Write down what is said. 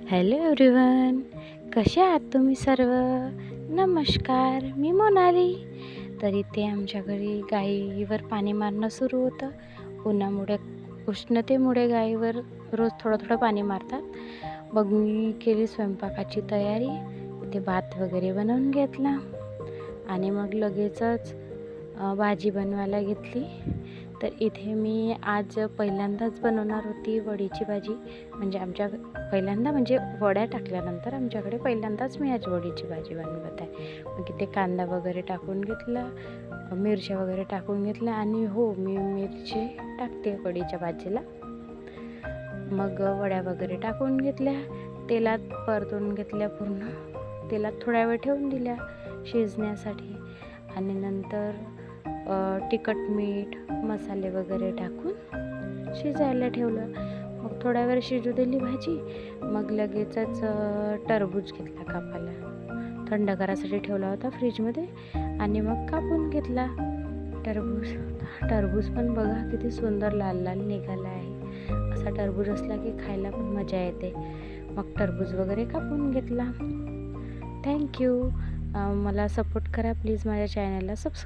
Hello everyone, कसे आहात तुम्ही सर्व? नमस्कार, मी मोनाली. तर इथे आमच्या घरी गाईवर पाणी मारणं सुरू होतं. उष्णतेमुळे गाईवर रोज थोडं पाणी मारतात. मग मी केली स्वयंपाकाची तयारी. इथे भात वगैरे बनवून घेतला आणि मग लगेचच भाजी बनवायला घेतली. तर इथे मी आज पहिल्यांदाच बनवणार होती वडीची भाजी. म्हणजे वड्या टाकल्यानंतर आमच्याकडे पहिल्यांदाच मी आज वडीची भाजी बनवत आहे. मग इथे कांदा वगैरे टाकून घेतला, मिरच्या वगैरे टाकून घेतल्या आणि हो, मी मिरची टाकते वडीच्या भाजीला. मग वड्या वगैरे टाकून घेतल्या, तेलात परतून घेतल्या, पूर्ण तेलात थोड्या वेळ ठेवून दिल्या शिजण्यासाठी आणि नंतर तिखट, मीठ, मसाले वगैरे टाकून शिजायला ठेवलं. मग थोड्या वेळ शिजू दिली भाजी. मग लगेचच टरबूज घेतला कापायला, थंड करायसाठी ठेवला होता फ्रीजमध्ये आणि मग कापून घेतला टरबूज पण बघा किती सुंदर लाल लाल निघाला आहे. असा टरबूज असला की खायला पण मजा येते. मग टरबूज वगैरे कापून घेतला. थँक्यू. मला सपोर्ट करा प्लीज, माझ्या चॅनलला सबस्क्राईब